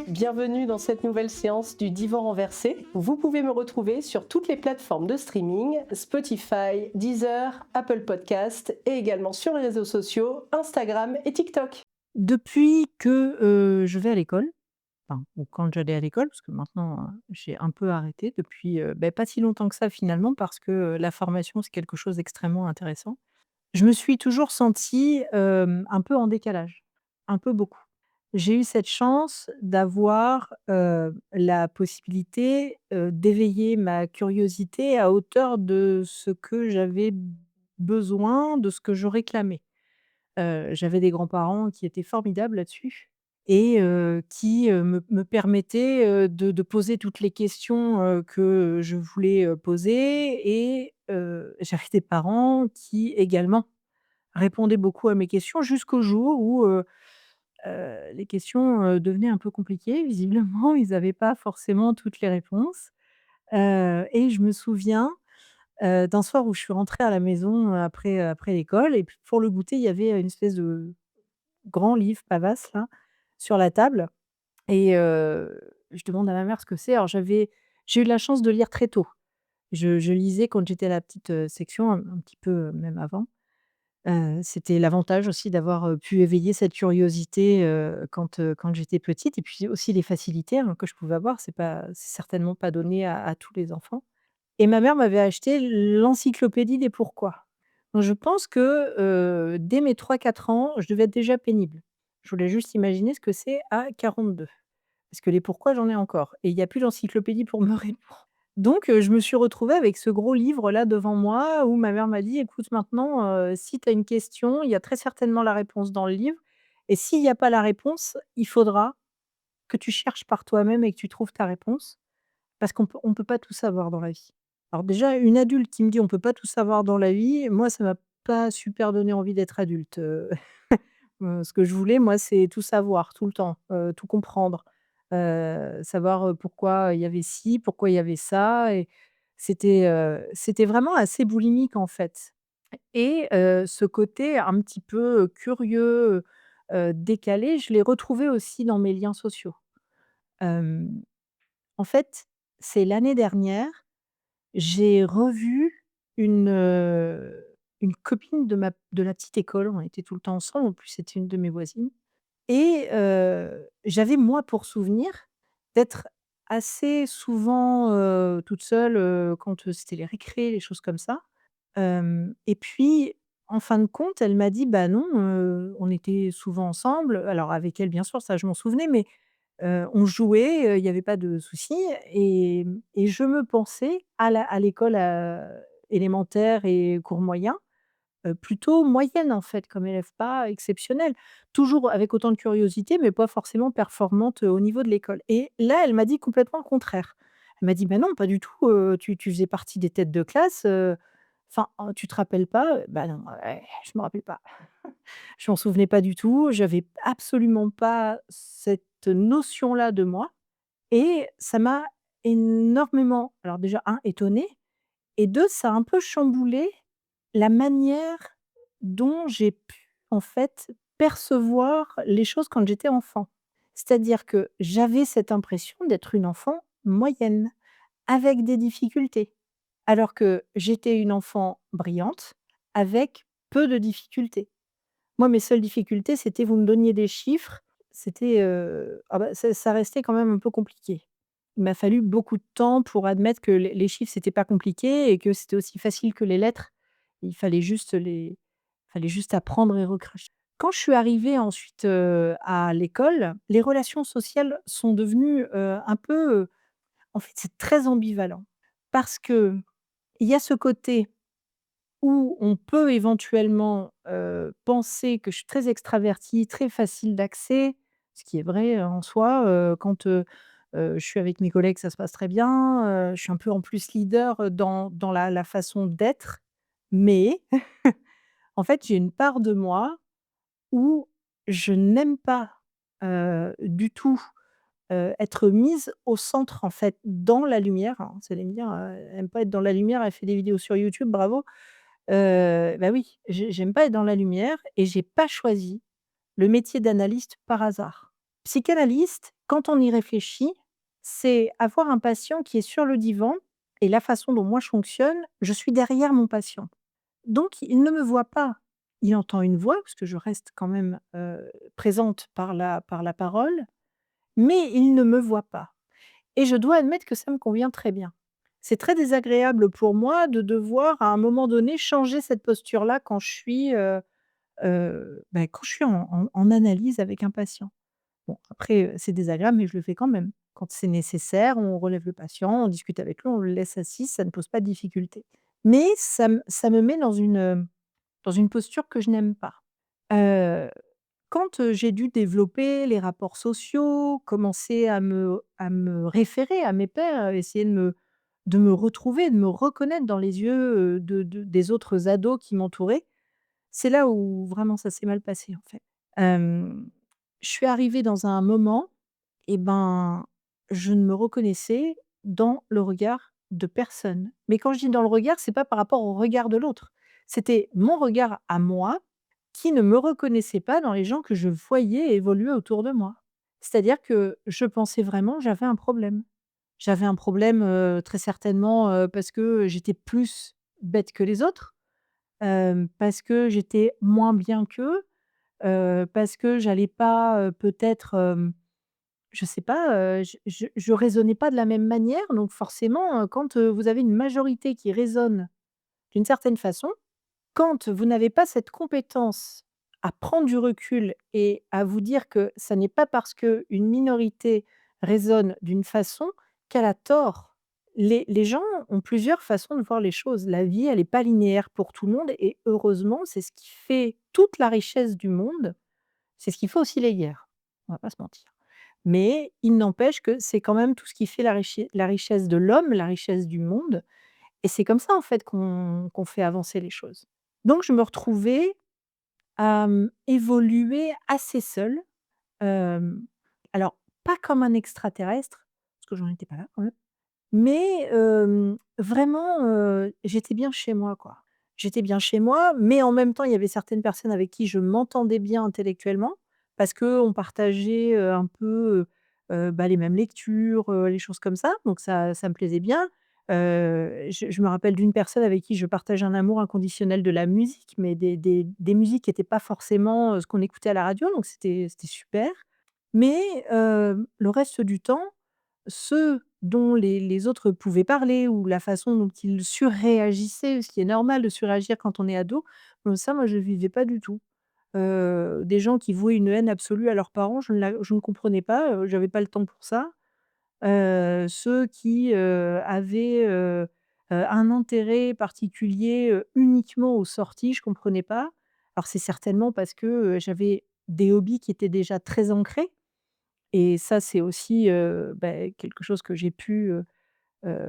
Bienvenue dans cette nouvelle séance du Divan renversé. Vous pouvez me retrouver sur toutes les plateformes de streaming, Spotify, Deezer, Apple Podcast et également sur les réseaux sociaux, Instagram et TikTok. Depuis que, je vais à l'école, ou quand j'allais à l'école, parce que maintenant, j'ai un peu arrêté depuis, pas si longtemps que ça finalement parce que, la formation, c'est quelque chose d'extrêmement intéressant. Je me suis toujours sentie, un peu en décalage, un peu beaucoup. J'ai eu cette chance d'avoir, la possibilité, d'éveiller ma curiosité à hauteur de ce que j'avais besoin, de ce que je réclamais. J'avais des grands-parents qui étaient formidables là-dessus et qui, me permettaient, de poser toutes les questions, que je voulais, poser et j'avais des parents qui également répondaient beaucoup à mes questions jusqu'au jour où, les questions, devenaient un peu compliquées. Visiblement, ils n'avaient pas forcément toutes les réponses, et je me souviens, d'un soir où je suis rentrée à la maison, après l'école et puis pour le goûter, il y avait une espèce de grand livre Pavas là, sur la table et je demande à ma mère ce que c'est. Alors j'ai eu la chance de lire très tôt. Je lisais quand j'étais à la petite, section, un petit peu, même avant. C'était l'avantage aussi d'avoir, pu éveiller cette curiosité, quand j'étais petite et puis aussi les facilités, hein, que je pouvais avoir. C'est certainement pas donné à tous les enfants et ma mère m'avait acheté l'encyclopédie des pourquoi. Donc je pense que, dès mes 3 4 ans, je devais être déjà pénible. Je voulais juste imaginer ce que c'est à 42. Parce que les pourquoi, j'en ai encore et il y a plus d'encyclopédie pour me répondre. Donc je me suis retrouvée avec ce gros livre-là devant moi où ma mère m'a dit: «Écoute maintenant, si tu as une question, il y a très certainement la réponse dans le livre et s'il y a pas la réponse, il faudra que tu cherches par toi-même et que tu trouves ta réponse parce qu'on peut pas tout savoir dans la vie». Alors déjà, une adulte qui me dit: «On peut pas tout savoir dans la vie», moi ça m'a pas super donné envie d'être adulte, ce que je voulais moi, c'est tout savoir, tout le temps, tout comprendre, savoir, pourquoi il y avait ci, pourquoi il y avait ça et c'était vraiment assez boulimique, en fait et ce côté un petit peu, curieux, décalé, je l'ai retrouvé aussi dans mes liens sociaux. Hem, En fait, c'est l'année dernière, j'ai revu une, une copine de la petite école. On était tout le temps ensemble, en plus c'était une de mes voisines et j'avais moi pour souvenir d'être assez souvent, toute seule, quand, c'était les récrés, les choses comme ça. Et puis en fin de compte, elle m'a dit: «Bah non, on était souvent ensemble». Alors avec elle bien sûr, ça je m'en souvenais, mais on jouait, il y avait pas de souci et je me pensais à l'école, élémentaire et cours moyen, plutôt moyenne en fait comme élève, pas exceptionnelle. Toujours avec autant de curiosité, mais pas forcément performante, au niveau de l'école et là, elle m'a dit complètement le contraire. Elle m'a dit: «Bah non, pas du tout, tu faisais partie des têtes de classe, enfin, tu te rappelles pas?» Bah non, ouais, je me rappelle pas. Je m'en souvenais pas du tout, j'avais absolument pas cette notion-là de moi et ça m'a énormément, alors déjà un étonnée et 2 ça a un peu chamboulé la manière dont j'ai pu, en fait, percevoir les choses quand j'étais enfant. C'est-à-dire que j'avais cette impression d'être une enfant moyenne, avec des difficultés, alors que j'étais une enfant brillante, avec peu de difficultés. Moi, mes seules difficultés, c'était vous me donniez des chiffres, c'était, ça restait quand même un peu compliqué. Il m'a fallu beaucoup de temps pour admettre que les chiffres, c'était pas compliqué et que c'était aussi facile que les lettres. Il fallait juste apprendre et recracher. Quand je suis arrivée ensuite, à l'école, les relations sociales sont devenues, un peu, en fait, c'est très ambivalent parce qu'il y a ce côté où on peut éventuellement, penser que je suis très extravertie, très facile d'accès, ce qui est vrai, en soi, quand, je suis avec mes collègues, ça se passe très bien, je suis un peu en plus leader, dans la façon d'être. Mais en fait, j'ai une part de moi où je n'aime pas, du tout, être mise au centre, en fait, dans la lumière. Alors vous allez me dire: «Elle aime pas être dans la lumière, elle fait des vidéos sur YouTube, bravo». Bah, oui, j'aime pas être dans la lumière et j'ai pas choisi le métier d'analyste par hasard. Psychanalyste, quand on y réfléchit, c'est avoir un patient qui est sur le divan et la façon dont moi je fonctionne, je suis derrière mon patient. Donc il ne me voit pas. Il entend une voix, parce que je reste quand même, présente par la parole, mais il ne me voit pas et je dois admettre que ça me convient très bien. C'est très désagréable pour moi de devoir, à un moment donné, changer cette posture-là quand je suis, quand je suis en analyse avec un patient. Bon, après, c'est désagréable, mais je le fais quand même. Quand c'est nécessaire, on relève le patient, on discute avec lui, on le laisse assis, ça ne pose pas de difficulté. Mais ça me met dans une posture que je n'aime pas. Heu, Quand, j'ai dû développer les rapports sociaux, commencer à me référer à mes pairs, essayer de me retrouver, de me reconnaître dans les yeux, des autres ados qui m'entouraient, c'est là où vraiment ça s'est mal passé, en fait. Hem, je suis arrivée dans un moment et ben, je ne me reconnaissais dans le regard de personne. Mais quand je dis dans le regard, c'est pas par rapport au regard de l'autre. C'était mon regard à moi qui ne me reconnaissait pas dans les gens que je voyais évoluer autour de moi. C'est-à-dire que je pensais vraiment que j'avais un problème. J'avais un problème, très certainement, parce que j'étais plus bête que les autres, parce que j'étais moins bien qu'eux, parce que j'allais pas, peut-être, je sais pas, je raisonnais pas de la même manière, donc forcément, quand, vous avez une majorité qui raisonne d'une certaine façon, quand vous n'avez pas cette compétence à prendre du recul et à vous dire que ça n'est pas parce qu'une minorité raisonne d'une façon qu'elle a tort. Les gens ont plusieurs façons de voir les choses. La vie, elle est pas linéaire pour tout le monde et heureusement, c'est ce qui fait toute la richesse du monde. C'est ce qui fait aussi les guerres, on va pas se mentir. Mais il n'empêche que c'est quand même tout ce qui fait la richesse de l'homme, la richesse du monde et c'est comme ça, en fait, qu'on fait avancer les choses. Donc je me retrouvais à, évoluer assez seule, hem, alors pas comme un extraterrestre, parce que j'en étais pas là quand même, mais vraiment, j'étais bien chez moi, quoi. J'étais bien chez moi, mais en même temps, il y avait certaines personnes avec qui je m'entendais bien intellectuellement parce qu'on partageait, un peu, les mêmes lectures, les choses comme ça, donc ça me plaisait bien. Je me rappelle d'une personne avec qui je partage un amour inconditionnel de la musique, mais des musiques qui étaient pas forcément, ce qu'on écoutait à la radio, donc c'était super. Mais le reste du temps, ceux dont les autres pouvaient parler ou la façon dont ils surréagissaient, ce qui est normal de surréagir quand on est ado, ça moi je ne vivais pas du tout. Des gens qui vouaient une haine absolue à leurs parents, je ne comprenais pas, j'avais pas le temps pour ça. Ceux qui, avaient, un intérêt particulier, uniquement aux sorties, je comprenais pas. Alors c'est certainement parce que, j'avais des hobbies qui étaient déjà très ancrés et ça c'est aussi, quelque chose que j'ai pu,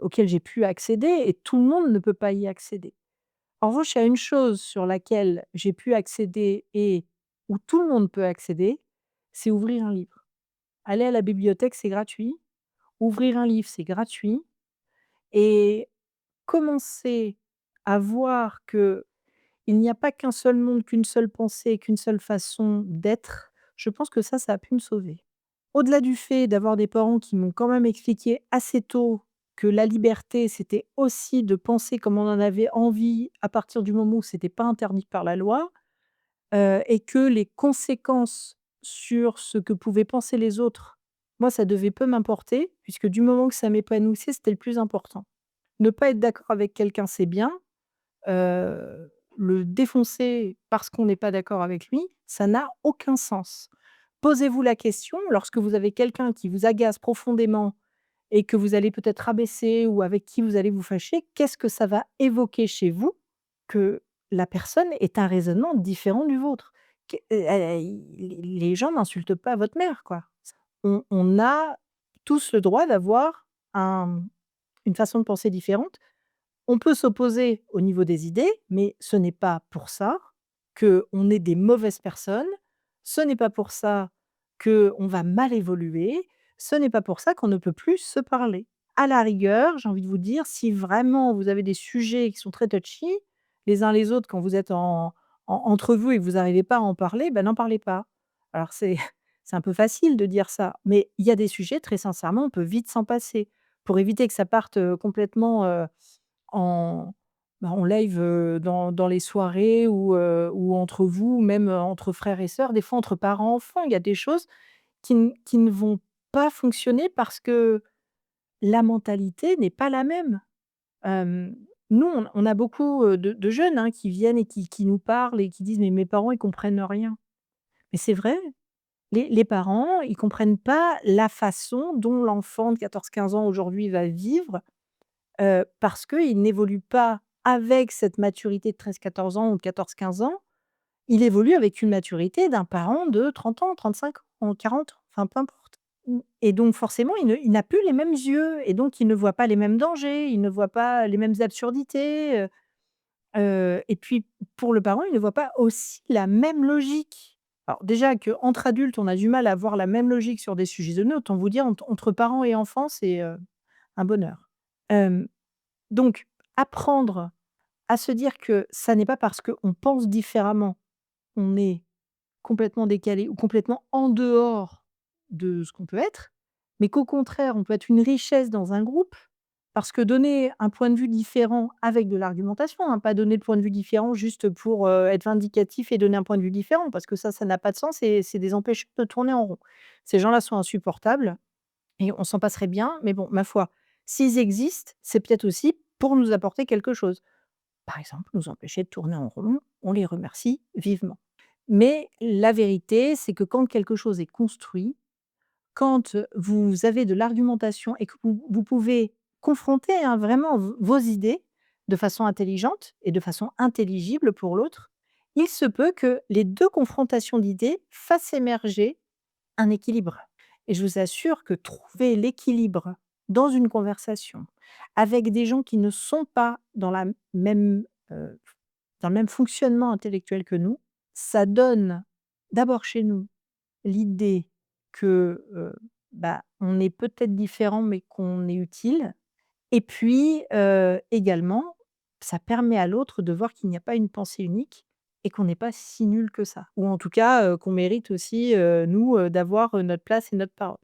auquel j'ai pu accéder et tout le monde ne peut pas y accéder. En revanche, il y a une chose sur laquelle j'ai pu accéder et où tout le monde peut accéder, c'est ouvrir un livre. Aller à la bibliothèque, c'est gratuit. Ouvrir un livre, c'est gratuit et commencer à voir qu'il n'y a pas qu'un seul monde, qu'une seule pensée, qu'une seule façon d'être, je pense que ça a pu me sauver. Au-delà du fait d'avoir des parents qui m'ont quand même expliqué assez tôt que la liberté, c'était aussi de penser comme on en avait envie à partir du moment où c'était pas interdit par la loi, et que les conséquences sur ce que pouvaient penser les autres, moi, ça devait peu m'importer puisque du moment que ça m'épanouissait, c'était le plus important. Ne pas être d'accord avec quelqu'un, c'est bien, le défoncer parce qu'on n'est pas d'accord avec lui, ça n'a aucun sens. Posez-vous la question, lorsque vous avez quelqu'un qui vous agace profondément et que vous allez peut-être rabaisser ou avec qui vous allez vous fâcher, qu'est-ce que ça va évoquer chez vous que la personne ait un raisonnement différent du vôtre? Les gens n'insultent pas votre mère, quoi. On a tous le droit d'avoir un une façon de penser différente. On peut s'opposer au niveau des idées, mais ce n'est pas pour ça qu'on est des mauvaises personnes. Ce n'est pas pour ça qu'on va mal évoluer. ce n'est pas pour ça qu'on ne peut plus se parler. À la rigueur, j'ai envie de vous dire, si vraiment vous avez des sujets qui sont très touchy, les uns les autres, quand vous êtes entre vous et que vous n'arrivez pas à en parler, ben n'en parlez pas. Alors c'est c'est un peu facile de dire ça, mais il y a des sujets, très sincèrement, on peut vite s'en passer. Pour éviter que ça parte, complètement, en en live, dans les soirées ou entre vous, même, entre frères et sœurs, des fois entre parents-enfants, il y a des choses qui ne vont pas fonctionner parce que la mentalité n'est pas la même. Hem, Nous, on a beaucoup, de jeunes, hein, qui viennent et qui nous parlent et qui disent: «Mais mes parents, ils comprennent rien». Mais c'est vrai, les parents, ils comprennent pas la façon dont l'enfant de 14-15 ans aujourd'hui va vivre, parce qu'il n'évolue pas avec cette maturité de 13-14 ans ou de 14-15 ans. Il évolue avec une maturité d'un parent de 30 ans, 35 ans, 40, enfin peu importe. Et donc forcément, il n'a plus les mêmes yeux et donc il ne voit pas les mêmes dangers, il ne voit pas les mêmes absurdités, et puis pour le parent, il ne voit pas aussi la même logique. Alors déjà qu'entre adultes, on a du mal à avoir la même logique sur des sujets donnés, autant vous dire entre parents et enfants, c'est, un bonheur. Hem, donc apprendre à se dire que ça n'est pas parce qu'on pense différemment, on est complètement décalé ou complètement en dehors de ce qu'on peut être, mais qu'au contraire, on peut être une richesse dans un groupe, parce que donner un point de vue différent avec de l'argumentation, hein, pas donner le point de vue différent juste pour, être vindicatif et donner un point de vue différent, parce que ça n'a pas de sens et c'est des empêcheurs de tourner en rond. Ces gens-là sont insupportables et on s'en passerait bien, mais bon, ma foi, s'ils existent, c'est peut-être aussi pour nous apporter quelque chose. Par exemple, nous empêcher de tourner en rond, on les remercie vivement. Mais la vérité, c'est que quand quelque chose est construit, quand, vous avez de l'argumentation et que vous pouvez confronter, hein, vraiment vos idées de façon intelligente et de façon intelligible pour l'autre, il se peut que les 2 confrontations d'idées fassent émerger un équilibre. Et je vous assure que trouver l'équilibre dans une conversation avec des gens qui ne sont pas heu, dans le même fonctionnement intellectuel que nous, ça donne d'abord chez nous l'idée que, bah, on est peut-être différent, mais qu'on est utile. Et puis, également, ça permet à l'autre de voir qu'il n'y a pas une pensée unique et qu'on n'est pas si nul que ça. Ou en tout cas, qu'on mérite aussi, nous, d'avoir, notre place et notre parole.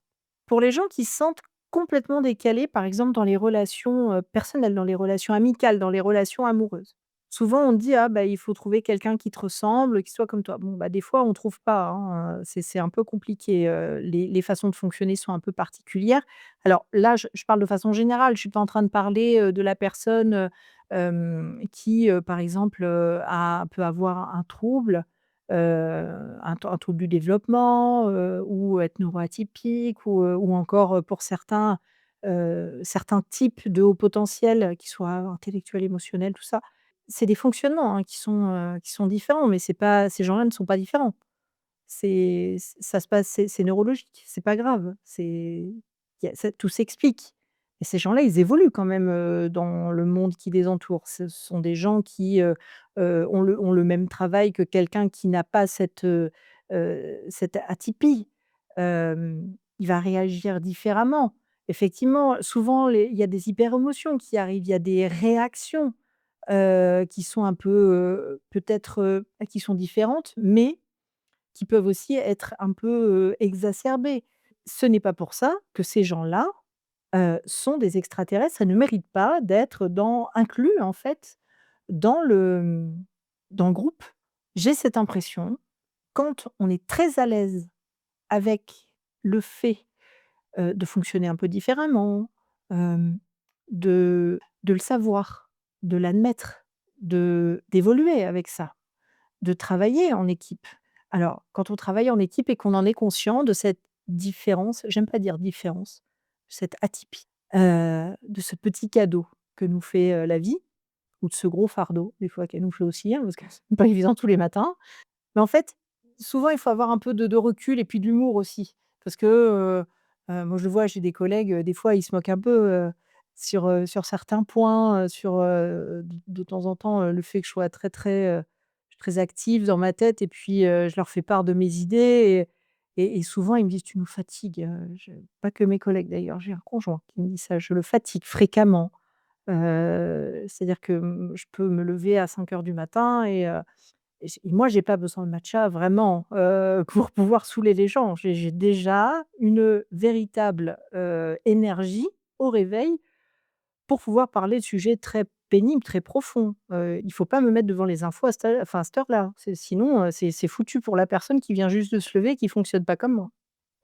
Pour les gens qui se sentent complètement décalés, par exemple dans les relations, personnelles, dans les relations amicales, dans les relations amoureuses. Souvent on dit: «Ah bah, il faut trouver quelqu'un qui te ressemble, qui soit comme toi». Bon, bah, des fois on trouve pas, hein, c'est un peu compliqué, les façons de fonctionner sont un peu particulières. Alors là, je parle de façon générale, je suis pas en train de parler, de la personne, qui, par exemple, peut avoir un trouble, un trouble du développement, ou être neuroatypique ou encore, pour certains, certains types de hauts potentiels, qu'ils soient intellectuels, émotionnels, tout ça. C'est des fonctionnements, hein, qui sont différents, mais c'est pas ces gens-là ne sont pas différents. Ça se passe c'est neurologique, c'est pas grave, il y a ça tout s'explique. Et ces gens-là, ils évoluent quand même, dans le monde qui les entoure. Ce sont des gens qui, ont le même travail que quelqu'un qui n'a pas cette atypie. Il va réagir différemment. Effectivement, souvent il y a des hyperémotions qui arrivent, il y a des réactions, qui sont un peu, peut-être, qui sont différentes, mais qui peuvent aussi être un peu, exacerbés. Ce n'est pas pour ça que ces gens-là, sont des extraterrestres et ne méritent pas d'être inclus en fait dans dans le groupe. J'ai cette impression, quand on est très à l'aise avec le fait, de fonctionner un peu différemment, hem, de le savoir, de l'admettre, d'évoluer avec ça. De travailler en équipe. Alors, quand on travaille en équipe et qu'on en est conscient de cette différence, j'aime pas dire différence, cette atypie, de ce petit cadeau que nous fait, la vie ou de ce gros fardeau, des fois qu'elle nous fait aussi, hein, parce que c'est pas évident tous les matins. Mais en fait, souvent, il faut avoir un peu de recul et puis de l'humour aussi. Parce que, moi je le vois, j'ai des collègues, des fois, ils se moquent un peu, sur certains points, de temps en temps, le fait que je sois très active dans ma tête et puis, je leur fais part de mes idées et souvent ils me disent: «Tu nous fatigues», pas que mes collègues d'ailleurs, j'ai un conjoint qui me dit ça: «Je le fatigue fréquemment». C'est-à-dire que, je peux me lever à 5 heures du matin et moi j'ai pas besoin de matcha vraiment, pour pouvoir saouler les gens. J'ai déjà une véritable, énergie au réveil pour pouvoir parler de sujets très pénibles, très profonds. Il faut pas me mettre devant les infos à cette heure-là. Sinon, c'est foutu pour la personne qui vient juste de se lever et qui fonctionne pas comme moi.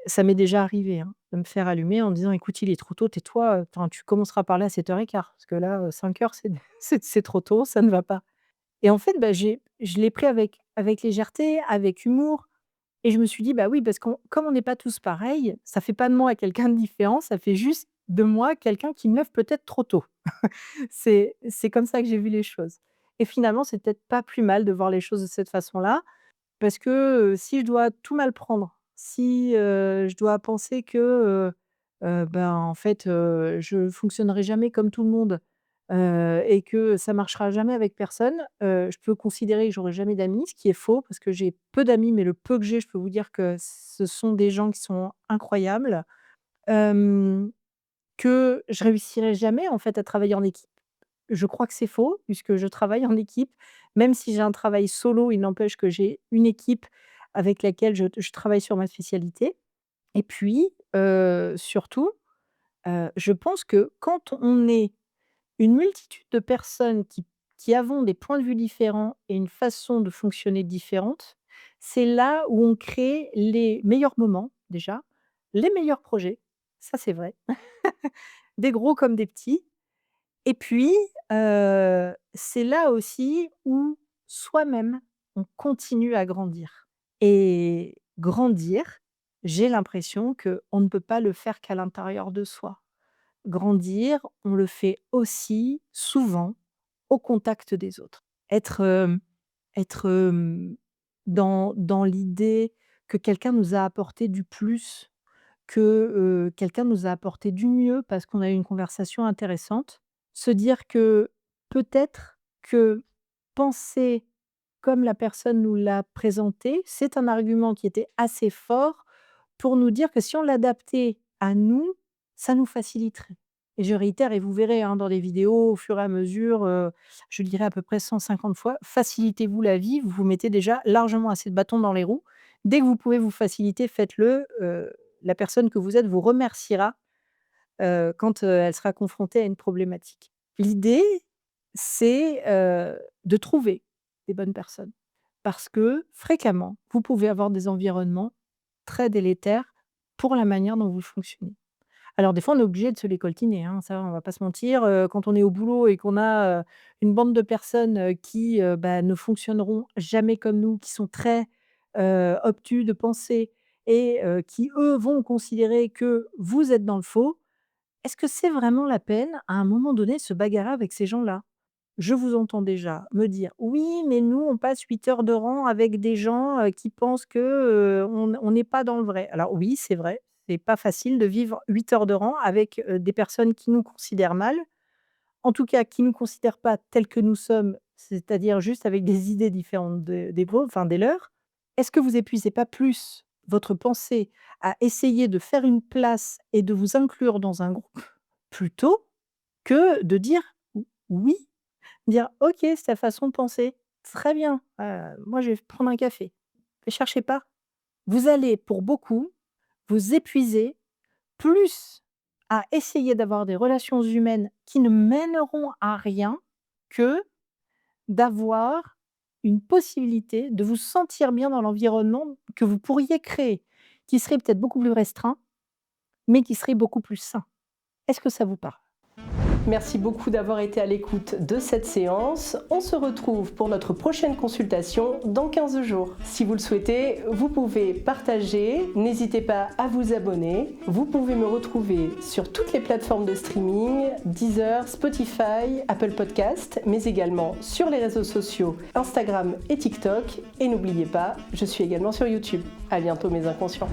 Ça m'est déjà arrivé, hein, de me faire allumer en disant: «Écoute, il est trop tôt, tais-toi, enfin, tu commenceras à parler à 7:15 parce que là, 5 heures, c'est c'est trop tôt, ça ne va pas». Et en fait, bah, je l'ai pris avec légèreté, avec humour et je me suis dit: «Bah, oui, parce qu'on comme on n'est pas tous pareils, ça fait pas de moi quelqu'un de différent, ça fait juste de moi quelqu'un qui me lève peut-être trop tôt». C'est comme ça que j'ai vu les choses et finalement, c'est peut-être pas plus mal de voir les choses de cette façon-là parce que, si je dois tout mal prendre, si, je dois penser que, ben, en fait, je fonctionnerai jamais comme tout le monde, et que ça marchera jamais avec personne, je peux considérer que j'aurai jamais d'amis, ce qui est faux parce que j'ai peu d'amis, mais le peu que j'ai, je peux vous dire que ce sont des gens qui sont incroyables. Hem, que je réussirai jamais, en fait, à travailler en équipe. Je crois que c'est faux puisque je travaille en équipe. Même si j'ai un travail solo, il n'empêche que j'ai une équipe avec laquelle je travaille sur ma spécialité et puis, surtout, je pense que quand on est une multitude de personnes qui avons des points de vue différents et une façon de fonctionner différente, c'est là où on crée les meilleurs moments déjà, les meilleurs projets, ça c'est vrai, des gros comme des petits et puis, c'est là aussi où soi-même, on continue à grandir et grandir, j'ai l'impression qu'on ne peut pas le faire qu'à l'intérieur de soi. Grandir, on le fait aussi souvent au contact des autres. Être dans l'idée que quelqu'un nous a apporté du plus, que, quelqu'un nous a apporté du mieux parce qu'on a eu une conversation intéressante. Se dire que peut-être que penser comme la personne nous l'a présenté, c'est un argument qui était assez fort pour nous dire que si on l'adaptait à nous, ça nous faciliterait et je réitère et vous verrez, hein, dans les vidéos au fur et à mesure, je le dirai à peu près 150 fois, facilitez-vous la vie, vous vous mettez déjà largement assez de bâtons dans les roues. Dès que vous pouvez vous faciliter, faites-le, la personne que vous êtes vous remerciera, quand, elle sera confrontée à une problématique. L'idée, c'est, de trouver des bonnes personnes parce que fréquemment, vous pouvez avoir des environnements très délétères pour la manière dont vous fonctionnez. Alors des fois, on est obligé de se les coltiner, hein, ça, on va pas se mentir, quand on est au boulot et qu'on a, une bande de personnes, qui, bah, ne fonctionneront jamais comme nous, qui sont très, obtus de pensée et qui, eux, vont considérer que vous êtes dans le faux. Est-ce que c'est vraiment la peine, à un moment donné, de se bagarrer avec ces gens-là? Je vous entends déjà me dire: «Oui, mais nous, on passe 8 heures de rang avec des gens, qui pensent que, on n'est pas dans le vrai». Alors oui, c'est vrai, c'est pas facile de vivre 8 heures de rang avec, des personnes qui nous considèrent mal, en tout cas qui nous considèrent pas tels que nous sommes, c'est-à-dire juste avec des idées différentes de des vôtres, enfin des leurs. Est-ce que vous épuisez pas plus votre pensée à essayer de faire une place et de vous inclure dans un groupe plutôt que de dire: «Oui». Dire: «OK, c'est ta façon de penser. Très bien, moi je vais prendre un café». Ne cherchez pas. Vous allez pour beaucoup vous épuiser plus à essayer d'avoir des relations humaines qui ne mèneront à rien que d'avoir une possibilité de vous sentir bien dans l'environnement que vous pourriez créer, qui serait peut-être beaucoup plus restreint, mais qui serait beaucoup plus sain. Est-ce que ça vous parle? Merci beaucoup d'avoir été à l'écoute de cette séance. On se retrouve pour notre prochaine consultation dans 15 jours. Si vous le souhaitez, vous pouvez partager, n'hésitez pas à vous abonner. Vous pouvez me retrouver sur toutes les plateformes de streaming, Deezer, Spotify, Apple Podcast, mais également sur les réseaux sociaux Instagram et TikTok. Et n'oubliez pas, je suis également sur YouTube. À bientôt mes inconscients.